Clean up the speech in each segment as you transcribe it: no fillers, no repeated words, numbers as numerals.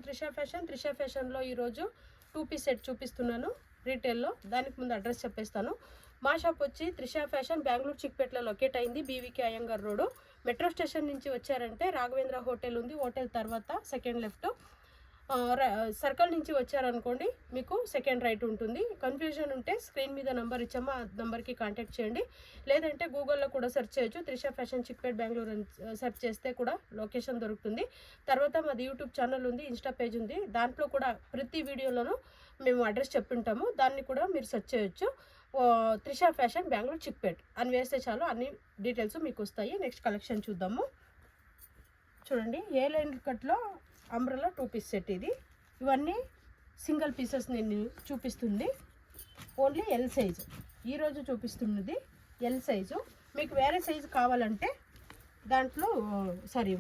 త్రిషా ఫ్యాషన్లో ఈరోజు 2 piece set చూపిస్తున్నాను రీటైల్లో. దానికి ముందు అడ్రస్ చెప్పేస్తాను. మా షాప్ వచ్చి త్రిషా ఫ్యాషన్ బెంగళూరు చిక్పేటలో లొకేట్ అయింది. BVK Iyengar road. Metro station నుంచి వచ్చారంటే రాఘవేంద్ర హోటల్ ఉంది. హోటల్ తర్వాత సెకండ్ లెఫ్ట్. సర్కిల్ నుంచి వచ్చారనుకోండి మీకు సెకండ్ రైట్ ఉంటుంది. కన్ఫ్యూజన్ ఉంటే స్క్రీన్ మీద నెంబర్ ఇచ్చామో ఆ నెంబర్కి కాంటాక్ట్ చేయండి. లేదంటే గూగుల్లో కూడా సెర్చ్ చేయొచ్చు. త్రిషా ఫ్యాషన్ చిక్పేట్ బెంగళూరు అని సెర్చ్ చేస్తే కూడా లొకేషన్ దొరుకుతుంది. తర్వాత మాది యూట్యూబ్ ఛానల్ ఉంది, ఇన్స్టా పేజ్ ఉంది. దాంట్లో కూడా ప్రతి వీడియోలోనూ మేము అడ్రస్ చెప్పింటాము. దాన్ని కూడా మీరు సెర్చ్ చేయొచ్చు. త్రిషా ఫ్యాషన్ బెంగళూరు చిక్పేట్ అని వేస్తే చాలు అన్ని డీటెయిల్స్ మీకు వస్తాయి. నెక్స్ట్ కలెక్షన్ చూద్దాము. చూడండి, ఏ లైన్ కట్లో అంబ్రెల్లా 2 పీస్ సెట్. ఇవన్నీ సింగిల్ పీసెస్ నేను చూపిస్తుంది. ఓన్లీ ఎల్ సైజు ఈరోజు చూపిస్తున్నది ఎల్ సైజు. మీకు వేరే సైజు కావాలంటే దాంట్లో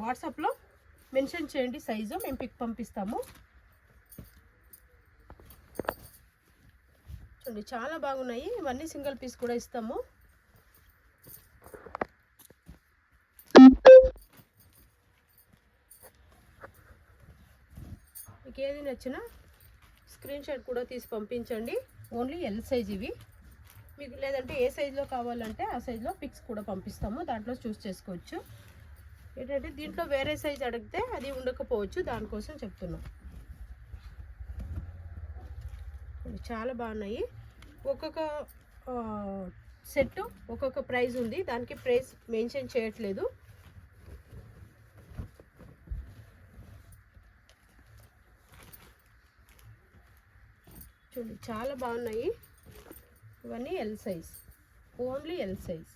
వాట్సాప్లో మెన్షన్ చేయండి సైజు, మేము పిక్ పంపిస్తాము. చూడండి, చాలా బాగున్నాయి. ఇవన్నీ సింగిల్ పీస్ కూడా ఇస్తాము. మీకు ఏది నచ్చినా స్క్రీన్ షాట్ కూడా తీసి పంపించండి. ఓన్లీ ఎల్ సైజ్ ఇవి. మీకు లేదంటే ఏ సైజులో కావాలంటే ఆ సైజులో పిక్స్ కూడా పంపిస్తాము. దాంట్లో చూస్ చేసుకోవచ్చు. ఏంటంటే దీంట్లో వేరే సైజ్ అడిగితే అది ఉండకపోవచ్చు, దానికోసం చెప్తున్నాం. చాలా బాగున్నాయి. ఒక్కొక్క సెట్ ఒక్కొక్క ప్రైస్ ఉంది. దానికి ప్రైస్ మెన్షన్ చేయట్లేదు. చూడండి, చాలా బాగున్నాయి. ఇవన్నీ L size, only L size.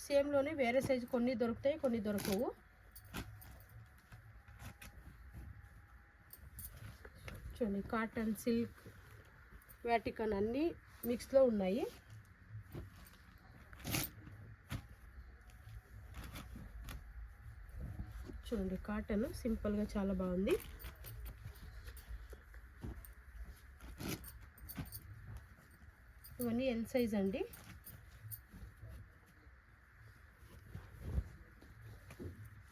సేమ్లోనే వేరే సైజు కొన్ని దొరుకుతాయి, కొన్ని దొరకవు. చూడండి, కాటన్, సిల్క్, వాటికన్ అన్నీ మిక్స్లో ఉన్నాయి. చూడండి, కాటన్ సింపుల్గా చాలా బాగుంది. ఇవన్నీ ఎల్ సైజ్ అండి.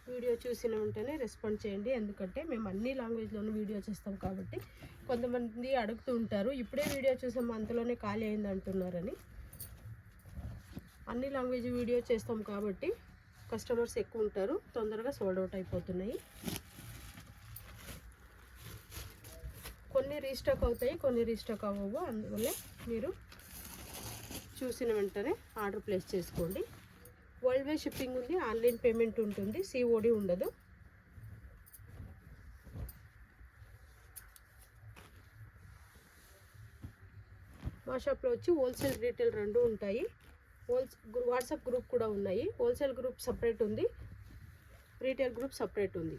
వీడియో చూసిన వెంటనే రెస్పాండ్ చేయండి. ఎందుకంటే మేము అన్ని లాంగ్వేజ్లోనూ వీడియో చేస్తాం కాబట్టి కొంతమంది అడుగుతూ ఉంటారు, ఇప్పుడే వీడియో చూసాము అంతలోనే ఖాళీ అయింది అంటున్నారని. అన్ని లాంగ్వేజ్ వీడియో చేస్తాం కాబట్టి కస్టమర్స్ ఎక్కువ ఉంటారు, తొందరగా సోల్డ్ అవుట్ అయిపోతున్నాయి. కొన్ని రీస్టాక్ అవుతాయి, కొన్ని రీస్టాక్ అవ్వవు. అందువల్ల మీరు చూసిన వెంటనే ఆర్డర్ ప్లేస్ చేసుకోండి. వరల్డ్ వైడ్ షిప్పింగ్ ఉంది, ఆన్లైన్ పేమెంట్ ఉంటుంది, సిఓడి ఉండదు. మా షాప్లో వచ్చి హోల్సేల్, రీటైల్ రెండు ఉంటాయి. వాట్సాప్ గ్రూప్ కూడా ఉన్నాయి. హోల్సేల్ గ్రూప్ సపరేట్ ఉంది, రీటైల్ గ్రూప్ సపరేట్ ఉంది.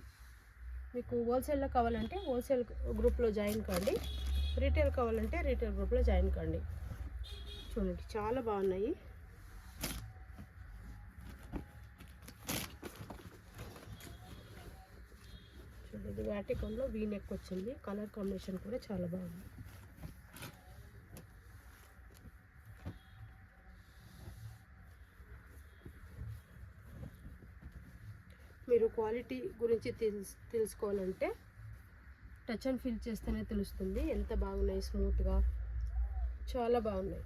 మీకు హోల్సేల్లో కావాలంటే హోల్సేల్ గ్రూప్లో జాయిన్ కాండి, రీటైల్ కావాలంటే రీటైల్ గ్రూప్లో జాయిన్ కాండి. చూడండి, చాలా బాగున్నాయి. చూడండి, ఇది వాటికన్లో వీ నెక్ వచ్చింది. కలర్ కాంబినేషన్ కూడా చాలా బాగుంది. మీరు క్వాలిటీ గురించి తెలుసుకోవాలంటే టచ్ అండ్ ఫీల్ చేస్తేనే తెలుస్తుంది ఎంత బాగున్నాయి. స్మూత్గా చాలా బాగున్నాయి.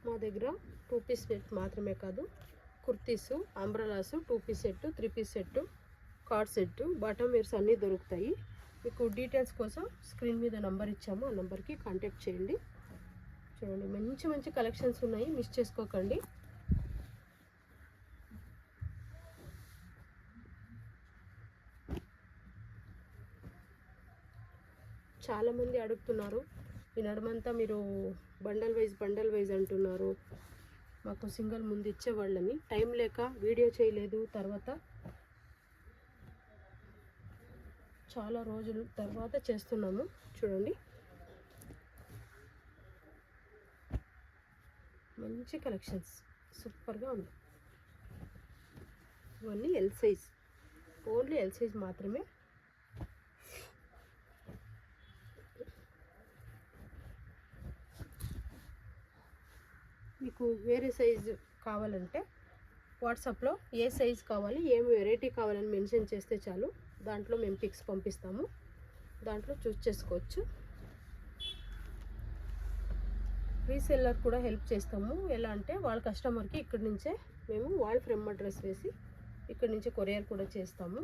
మా దగ్గర 2 పీస్ సెట్ మాత్రమే కాదు, kurtis, umbrellas, 2 piece set, 3 piece set, cord set, bottom wears అన్నీ దొరుకుతాయి. మీకు డీటెయిల్స్ కోసం స్క్రీన్ మీద నెంబర్ ఇచ్చాము, ఆ నెంబర్కి కాంటాక్ట్ చేయండి. చూడండి, మంచి మంచి కలెక్షన్స్ ఉన్నాయి, మిస్ చేసుకోకండి. చాలామంది అడుగుతున్నారు, ఈ నడుమంతా మీరు బండల్ వైజ్ అంటున్నారు. మాకు సింగిల్ ముందు ఇచ్చేవాళ్ళని టైం లేక వీడియో చేయలేదు. తర్వాత చాలా రోజుల తర్వాత చేస్తున్నాము. చూడండి, మంచి కలెక్షన్స్ సూపర్గా ఉంది. ఇవన్నీ L size, only L size మాత్రమే. మీకు వేరే సైజు కావాలంటే వాట్సాప్లో ఏ సైజు కావాలి, ఏం వెరైటీ కావాలని మెన్షన్ చేస్తే చాలు, దాంట్లో మేము పిక్స్ పంపిస్తాము, దాంట్లో చూస్ చేసుకోవచ్చు. రీసెల్లర్ కూడా హెల్ప్ చేస్తాము. ఎలా అంటే వాళ్ళ కస్టమర్కి ఇక్కడి నుంచే మేము వాళ్ళ ఫ్రమ్ అడ్రస్ వేసి ఇక్కడి నుంచి కొరియర్ కూడా చేస్తాము.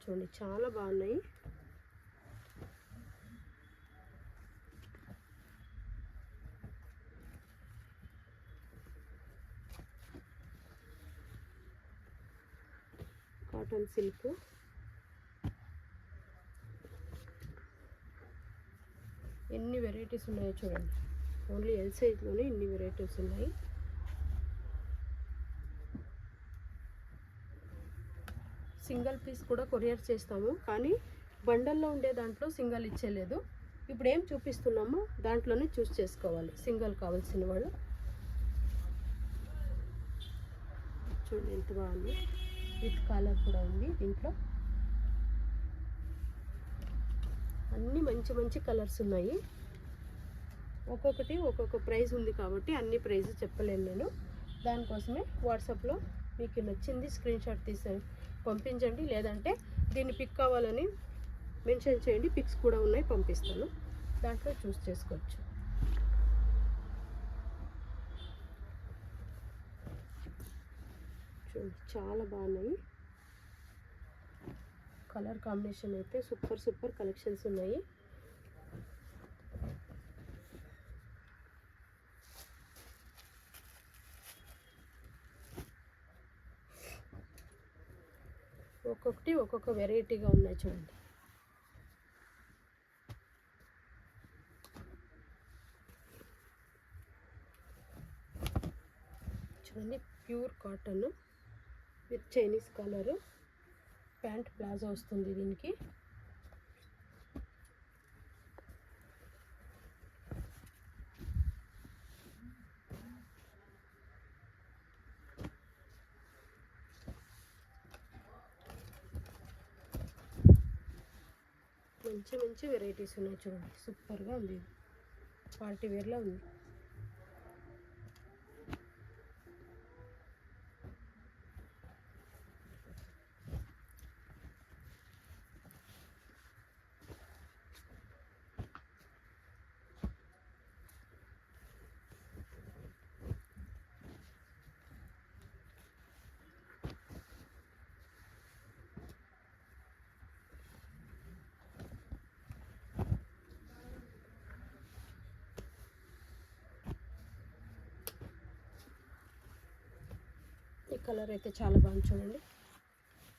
చూడండి చాలా బాగున్నాయి. కాటన్ సిల్క్, ఎన్ని వెరైటీస్ ఉన్నాయో చూడండి. ఓన్లీ ఎల్ సైజ్లోనే ఇన్ని వెరైటీస్ ఉన్నాయి. సింగిల్ పీస్ కూడా కొరియర్ చేస్తాము, కానీ బండల్లో ఉండే దాంట్లో సింగిల్ ఇచ్చేలేదు. ఇప్పుడు ఏం చూపిస్తున్నామో దాంట్లోనే చూస్ చేసుకోవాలి సింగిల్ కావాల్సిన వాళ్ళు. చూడండి ఎంత బాగుంది, విత్ కలర్ కూడా ఉంది దీంట్లో. అన్నీ మంచి మంచి కలర్స్ ఉన్నాయి. ఒక్కొక్కటి ఒక్కొక్క ప్రైస్ ఉంది కాబట్టి అన్ని ప్రైస్ చెప్పలేను నేను. దానికోసమే వాట్సాప్లో మీకు నచ్చింది స్క్రీన్ షాట్ తీసి పంపించండి, లేదంటే దీన్ని పిక్ కావాలని మెన్షన్ చేయండి, పిక్స్ కూడా ఉన్నాయి పంపిస్తాను, దాంట్లో చూస్ చేసుకోవచ్చు. చూడండి చాలా బాగున్నాయి. కలర్ కాంబినేషన్ అయితే సూపర్ సూపర్ కలెక్షన్స్ ఉన్నాయి. ఒక్కొక్కటి ఒక్కొక్క వెరైటీగా ఉన్నాయి చూడండి. చూడండి pure cotton with Chinese colour, pant palazzo వస్తుంది దీనికి. మంచి మంచి వెరైటీస్ ఉన్నాయి చూడండి, సూపర్గా ఉంది, పార్టీ వేర్లో ఉంది. ఈ కలర్ అయితే చాలా బాగుంది చూడండి,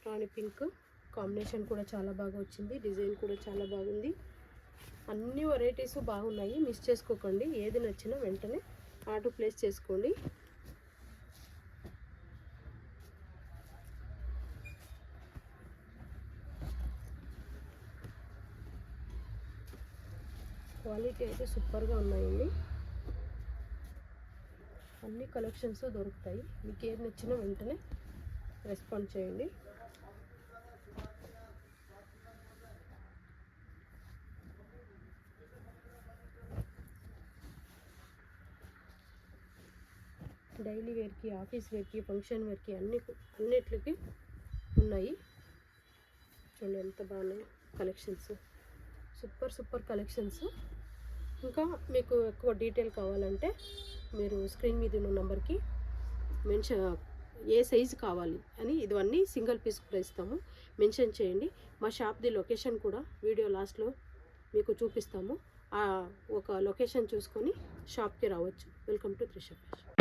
రాణి పింక్ కాంబినేషన్ కూడా చాలా బాగా వచ్చింది, డిజైన్ కూడా చాలా బాగుంది. అన్ని వెరైటీస్ బాగున్నాయి, మిస్ చేసుకోకండి. ఏది నచ్చినా వెంటనే ఆర్డర్ ప్లేస్ చేసుకోండి. క్వాలిటీ అయితే సూపర్గా ఉన్నాయండి. అన్ని కలెక్షన్స్ దొరుకుతాయి, మీకు ఏది నచ్చినా వెంటనే రెస్పాండ్ చేయండి. డైలీ వేర్కి, ఆఫీస్ వేర్కి, ఫంక్షన్ వేర్కి అన్నిటికి ఉన్నాయి. చూడండి ఎంత బాగున్నాయి కలెక్షన్స్, సూపర్ సూపర్ కలెక్షన్స్. ఇంకా మీకు ఎక్కువ డీటెయిల్ కావాలంటే మీరు స్క్రీన్ మీద ఉన్న నెంబర్కి మెన్షన్ ఏ సైజు కావాలి అని, ఇవన్నీ సింగిల్ పీస్ కూడా ఇస్తాము, మెన్షన్ చేయండి. మా షాప్ది లొకేషన్ కూడా వీడియో లాస్ట్లో మీకు చూపిస్తాము. ఒక లొకేషన్ చూసుకొని షాప్కి రావచ్చు. Welcome to Trisha fashion.